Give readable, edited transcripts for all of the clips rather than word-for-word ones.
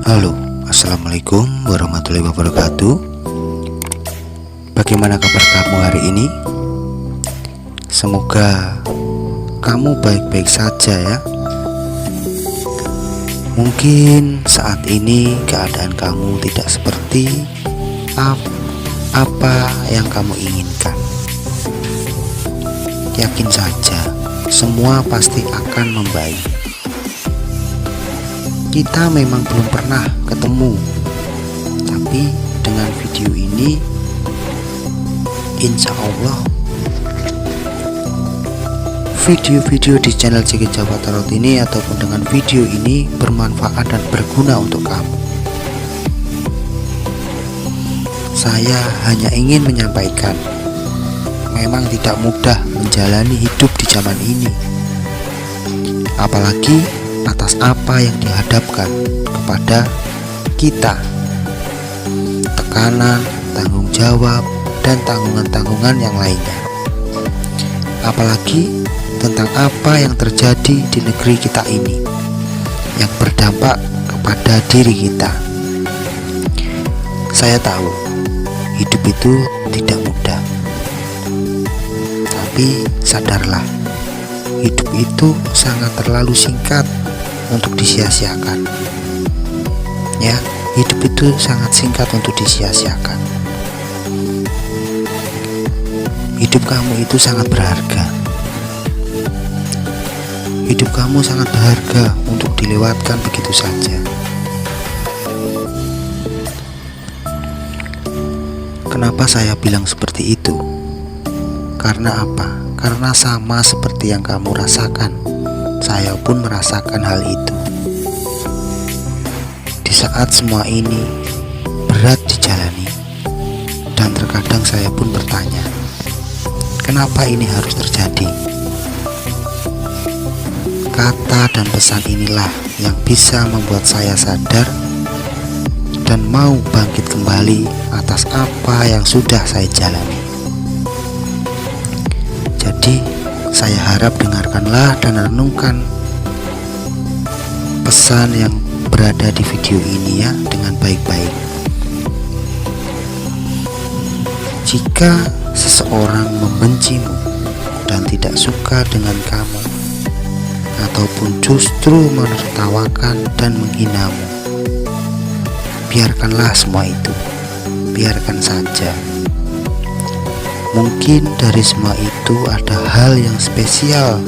Halo, assalamualaikum warahmatullahi wabarakatuh. Bagaimana kabar kamu hari ini? Semoga kamu baik-baik saja ya. Mungkin saat ini keadaan kamu tidak seperti apa yang kamu inginkan. Yakin saja, semua pasti akan membaik. Kita memang belum pernah ketemu, tapi dengan video ini insya Allah video-video di channel JG Jawa Tarot ini ataupun dengan video ini bermanfaat dan berguna untuk kamu. Saya hanya ingin menyampaikan, memang tidak mudah menjalani hidup di zaman ini, apalagi atas apa yang dihadapkan kepada kita, tekanan, tanggung jawab, dan tanggungan-tanggungan yang lainnya, apalagi tentang apa yang terjadi di negeri kita ini yang berdampak kepada diri kita. Saya tahu hidup itu tidak mudah, tapi sadarlah, hidup itu sangat terlalu singkat untuk disia-siakan. Ya, hidup itu sangat singkat untuk disia-siakan. Hidup kamu itu sangat berharga. Hidup kamu sangat berharga untuk dilewatkan begitu saja. Kenapa saya bilang seperti itu? Karena apa? Karena sama seperti yang kamu rasakan, saya pun merasakan hal itu. Di saat semua ini berat dijalani, dan terkadang saya pun bertanya, kenapa ini harus terjadi? Kata dan pesan inilah yang bisa membuat saya sadar dan mau bangkit kembali atas apa yang sudah saya jalani. Jadi saya harap dengarkanlah dan renungkan pesan yang berada di video ini ya dengan baik-baik. Jika seseorang membencimu dan tidak suka dengan kamu, ataupun justru menertawakan dan menghinamu, biarkanlah semua itu, biarkan saja. Mungkin dari semua itu ada hal yang spesial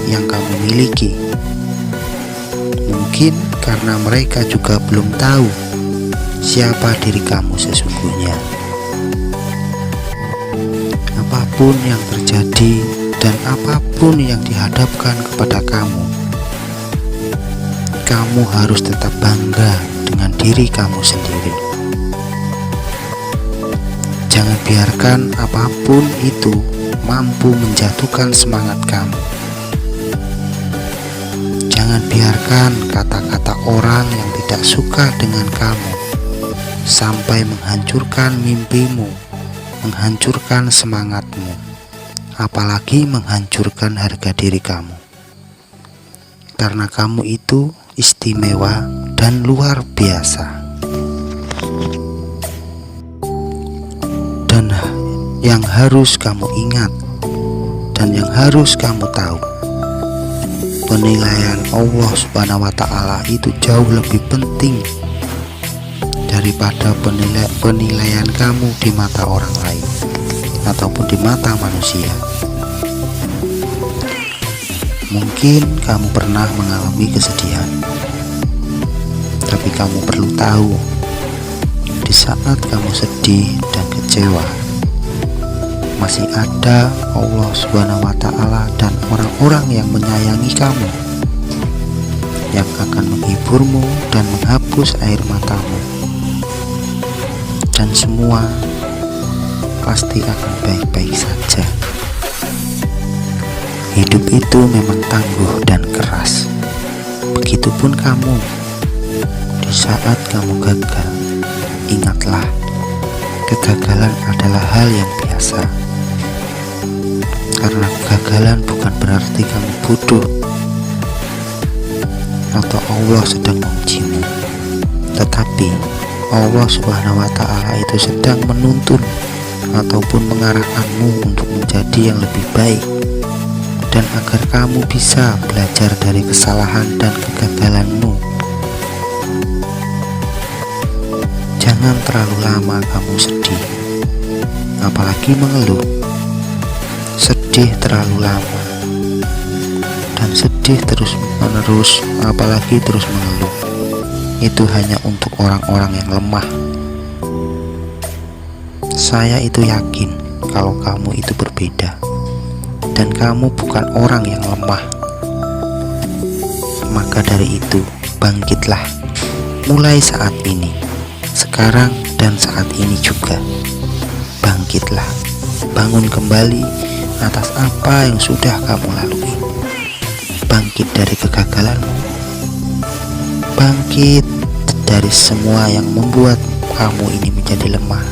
yang kamu miliki. Mungkin karena mereka juga belum tahu siapa diri kamu sesungguhnya. Apapun yang terjadi dan apapun yang dihadapkan kepada kamu, kamu harus tetap bangga dengan diri kamu sendiri. Jangan biarkan apapun itu mampu menjatuhkan semangat kamu. Jangan biarkan kata-kata orang yang tidak suka dengan kamu sampai menghancurkan mimpimu, menghancurkan semangatmu, apalagi menghancurkan harga diri kamu. Karena kamu itu istimewa dan luar biasa. Dan yang harus kamu ingat dan yang harus kamu tahu, penilaian Allah Subhanahu wa Ta'ala itu jauh lebih penting daripada penilaian kamu di mata orang lain ataupun di mata manusia. Mungkin kamu pernah mengalami kesedihan, tapi kamu perlu tahu, di saat kamu sedih dan kecewa, masih ada Allah Subhanahu wa Ta'ala dan orang-orang yang menyayangi kamu, yang akan menghiburmu dan menghapus air matamu, dan semua pasti akan baik-baik saja. Hidup itu memang tangguh dan keras. Begitupun kamu. Di saat kamu gagal, ingatlah, kegagalan adalah hal yang biasa. Karena kegagalan bukan berarti kamu bodoh atau Allah sedang mengujimu, Tapi Allah Subhanahu wa Ta'ala itu sedang menuntun ataupun mengarahkanmu untuk menjadi yang lebih baik, dan agar kamu bisa belajar dari kesalahan dan kegagalanmu. Jangan terlalu lama kamu sedih, apalagi mengeluh. Sedih terlalu lama dan sedih terus menerus, apalagi terus mengeluh, itu hanya untuk orang-orang yang lemah. Saya itu yakin kalau kamu itu berbeda, dan kamu bukan orang yang lemah. Maka dari itu, bangkitlah mulai saat ini, sekarang dan saat ini juga. Bangkitlah, bangun kembali atas apa yang sudah kamu lalui. Bangkit dari kegagalanmu, bangkit dari semua yang membuat kamu ini menjadi lemah.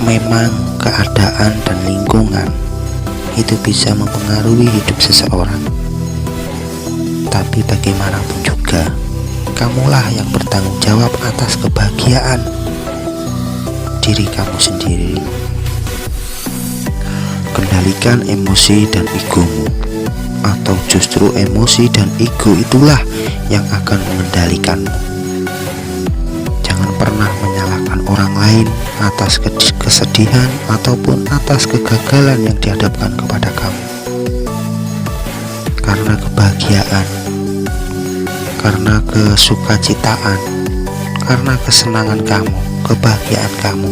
Memang keadaan dan lingkungan itu bisa mempengaruhi hidup seseorang, tapi bagaimanapun juga, kamulah yang bertanggung jawab atas kebahagiaan diri kamu sendiri. Kendalikan emosi dan egomu, atau justru emosi dan ego itulah yang akan mengendalikanmu. Jangan pernah menyalahkan orang lain atas kesedihan ataupun atas kegagalan yang dihadapkan kepada kamu. Karena kebahagiaan, karena kesukacitaan, karena kesenangan kamu, kebahagiaan kamu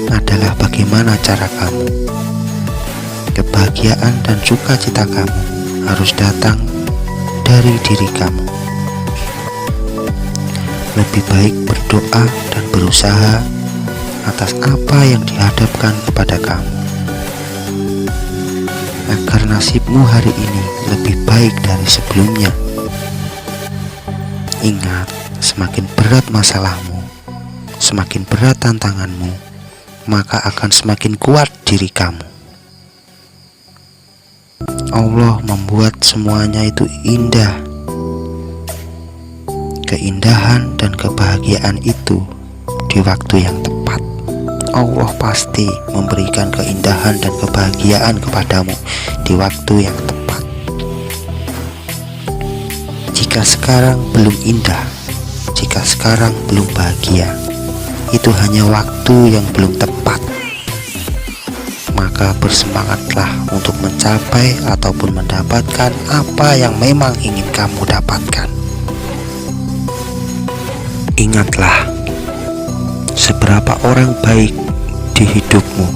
adalah bagaimana cara kamu. Kebahagiaan dan sukacita kamu harus datang dari diri kamu. Lebih baik berdoa dan berusaha atas apa yang dihadapkan kepada kamu, agar nasibmu hari ini lebih baik dari sebelumnya. Ingat, semakin berat masalahmu, semakin berat tantanganmu, maka akan semakin kuat diri kamu. Allah membuat semuanya itu indah. Keindahan dan kebahagiaan itu di waktu yang tepat. Allah pasti memberikan keindahan dan kebahagiaan kepadamu di waktu yang tepat. Jika sekarang belum indah, jika sekarang belum bahagia, itu hanya waktu yang belum tepat. Maka bersemangatlah untuk mencapai ataupun mendapatkan apa yang memang ingin kamu dapatkan. Ingatlah, seberapa orang baik di hidupmu,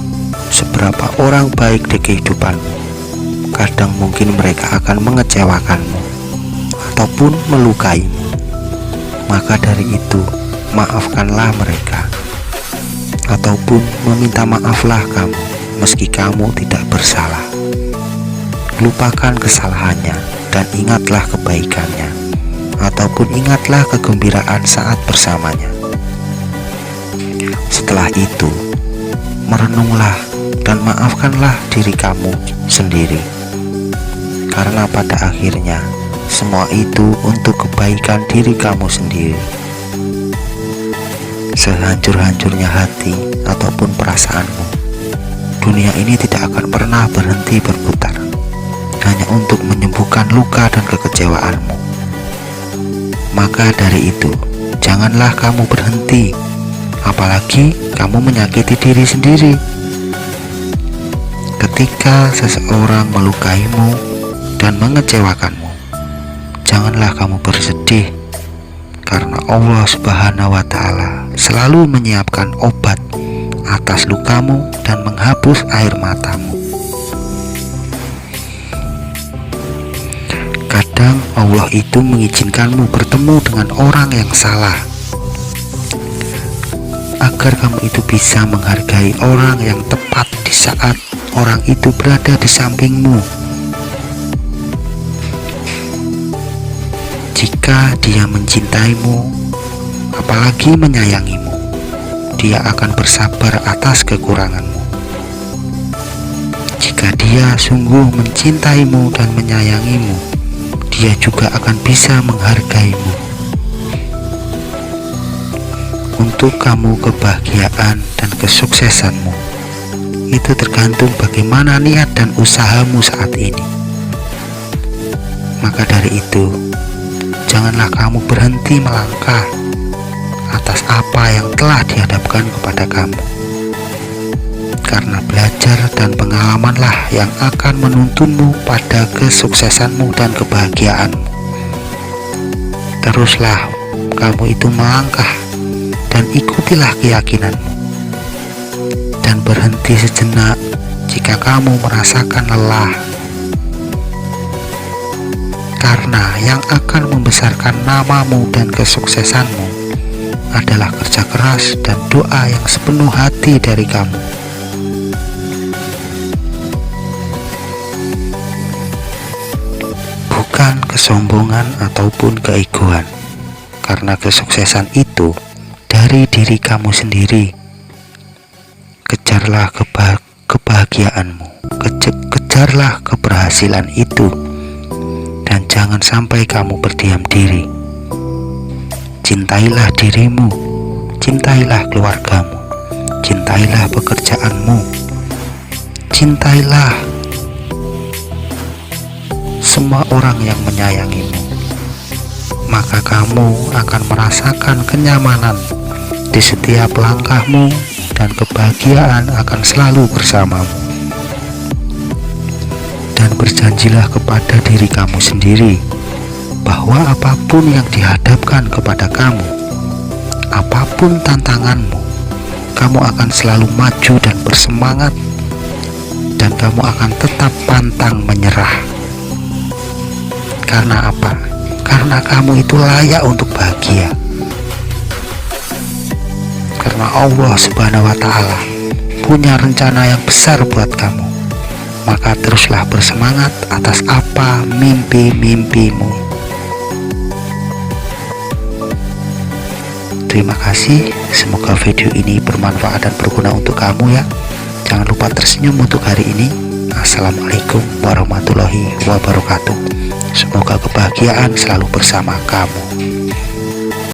seberapa orang baik di kehidupanmu, kadang mungkin mereka akan mengecewakanmu ataupun melukaimu. Maka dari itu, maafkanlah mereka, ataupun meminta maaflah kamu meski kamu tidak bersalah. Lupakan kesalahannya dan ingatlah kebaikannya, ataupun ingatlah kegembiraan saat bersamanya. Setelah itu, merenunglah dan maafkanlah diri kamu sendiri, karena pada akhirnya semua itu untuk kebaikan diri kamu sendiri. Sehancur-hancurnya hati ataupun perasaanmu, dunia ini tidak akan pernah berhenti berputar, hanya untuk menyembuhkan luka dan kekecewaanmu. Maka dari itu, janganlah kamu berhenti, apalagi kamu menyakiti diri sendiri. Ketika seseorang melukaimu dan mengecewakanmu, janganlah kamu bersedih, karena Allah Subhanahu wa Ta'ala selalu menyiapkan obat atas lukamu dan menghapus air matamu. Kadang Allah itu mengizinkanmu bertemu dengan orang yang salah, agar kamu itu bisa menghargai orang yang tepat di saat orang itu berada di sampingmu. Jika dia mencintaimu, apalagi menyayangimu, dia akan bersabar atas kekuranganmu. Jika dia sungguh mencintaimu dan menyayangimu, dia juga akan bisa menghargaimu. Untuk kamu, kebahagiaan dan kesuksesanmu itu tergantung bagaimana niat dan usahamu saat ini. Maka dari itu, janganlah kamu berhenti melangkah atas apa yang telah dihadapkan kepada kamu. Karena belajar dan pengalamanlah yang akan menuntunmu pada kesuksesanmu dan kebahagiaanmu. Teruslah kamu itu melangkah dan ikutilah keyakinanmu. Dan berhenti sejenak jika kamu merasakan lelah. Karena yang akan membesarkan namamu dan kesuksesanmu adalah kerja keras dan doa yang sepenuh hati dari kamu. Bukan kesombongan ataupun keegoan, karena kesuksesan itu dari diri kamu sendiri. Kejarlah kebahagiaanmu, kejarlah keberhasilan itu, dan jangan sampai kamu berdiam diri. Cintailah dirimu, cintailah keluargamu, cintailah pekerjaanmu, cintailah semua orang yang menyayangimu. Maka kamu akan merasakan kenyamanan di setiap langkahmu, dan kebahagiaan akan selalu bersamamu. Dan berjanjilah kepada diri kamu sendiri bahwa apapun yang dihadapkan kepada kamu, apapun tantanganmu, kamu akan selalu maju dan bersemangat, dan kamu akan tetap pantang menyerah. Karena apa? Karena kamu itu layak untuk bahagia. Karena Allah Subhanahu wa Ta'ala punya rencana yang besar buat kamu. Maka teruslah bersemangat atas apa mimpi-mimpimu. Terima kasih, semoga video ini bermanfaat dan berguna untuk kamu ya. Jangan lupa tersenyum untuk hari ini. Assalamualaikum warahmatullahi wabarakatuh. Semoga kebahagiaan selalu bersama kamu.